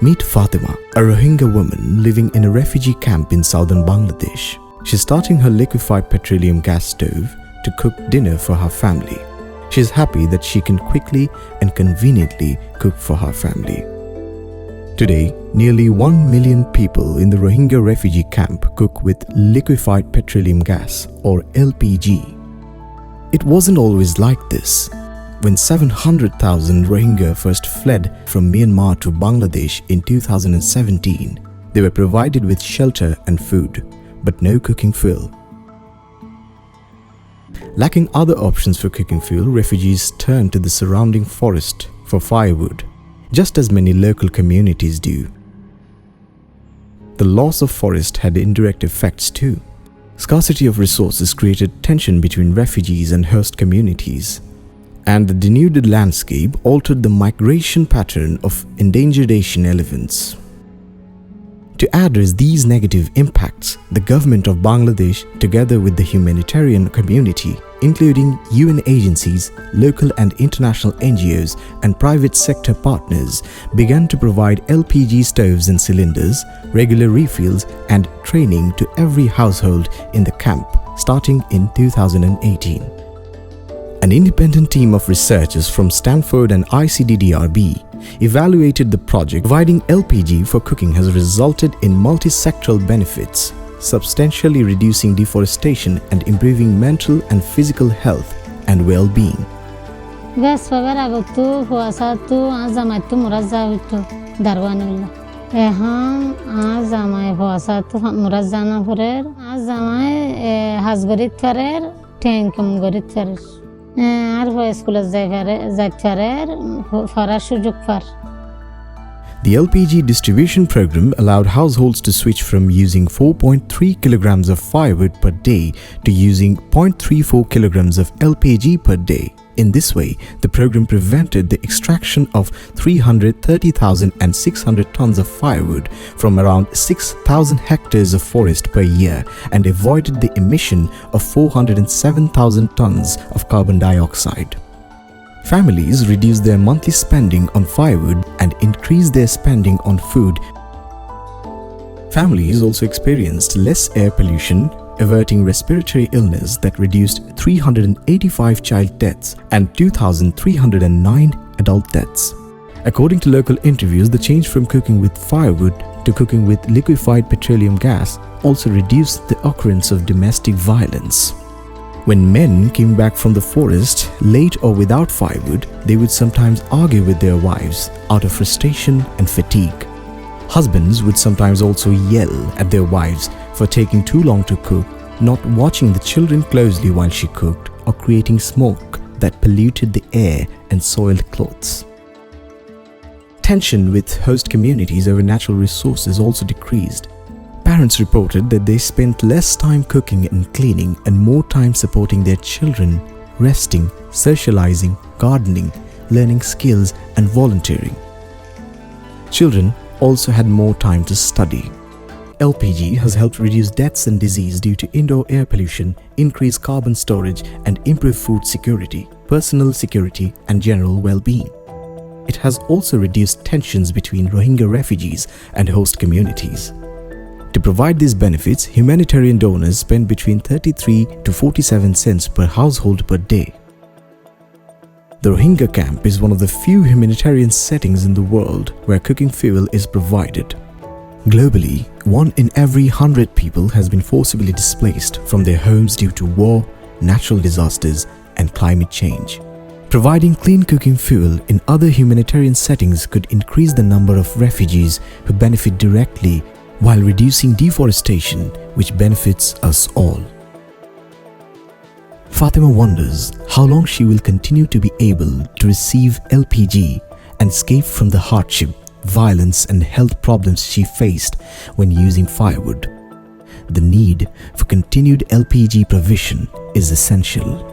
Meet Fatima, a Rohingya woman living in a refugee camp in southern Bangladesh. She's starting her liquefied petroleum gas stove to cook dinner for her family. She's happy that she can quickly and conveniently cook for her family. Today, nearly 1 million people in the Rohingya refugee camp cook with liquefied petroleum gas, or LPG. It wasn't always like this. When 700,000 Rohingya first fled from Myanmar to Bangladesh in 2017, they were provided with shelter and food, but no cooking fuel. Lacking other options for cooking fuel, refugees turned to the surrounding forest for firewood, just as many local communities do. The loss of forest had indirect effects too. Scarcity of resources created tension between refugees and host communities, and the denuded landscape altered the migration pattern of endangered Asian elephants. To address these negative impacts, the government of Bangladesh, together with the humanitarian community, including UN agencies, local and international NGOs, and private sector partners, began to provide LPG stoves and cylinders, regular refills, and training to every household in the camp, starting in 2018. An independent team of researchers from Stanford and ICDDRB evaluated the project. Providing LPG for cooking has resulted in multi-sectoral benefits, substantially reducing deforestation and improving mental and physical health and well-being. The LPG distribution program allowed households to switch from using 4.3 kilograms of firewood per day to using 0.34 kilograms of LPG per day. In this way, the program prevented the extraction of 330,600 tons of firewood from around 6,000 hectares of forest per year and avoided the emission of 407,000 tons of carbon dioxide. Families reduced their monthly spending on firewood and increased their spending on food. Families also experienced less air pollution, averting respiratory illness that reduced 385 child deaths and 2,309 adult deaths. According to local interviews, the change from cooking with firewood to cooking with liquefied petroleum gas also reduced the occurrence of domestic violence. When men came back from the forest late or without firewood, they would sometimes argue with their wives out of frustration and fatigue. Husbands would sometimes also yell at their wives for taking too long to cook, not watching the children closely while she cooked, or creating smoke that polluted the air and soiled clothes. Tension with host communities over natural resources also decreased. Parents reported that they spent less time cooking and cleaning and more time supporting their children, resting, socializing, gardening, learning skills, and volunteering. Children also had more time to study. LPG has helped reduce deaths and disease due to indoor air pollution, increase carbon storage, and improve food security, personal security, and general well-being. It has also reduced tensions between Rohingya refugees and host communities. To provide these benefits, humanitarian donors spend between 33 to 47 cents per household per day. The Rohingya camp is one of the few humanitarian settings in the world where cooking fuel is provided. Globally, 1 in every 100 people has been forcibly displaced from their homes due to war, natural disasters, and climate change. Providing clean cooking fuel in other humanitarian settings could increase the number of refugees who benefit directly while reducing deforestation, which benefits us all. Fatima wonders how long she will continue to be able to receive LPG and escape from the hardship, violence, and health problems she faced when using firewood. The need for continued LPG provision is essential.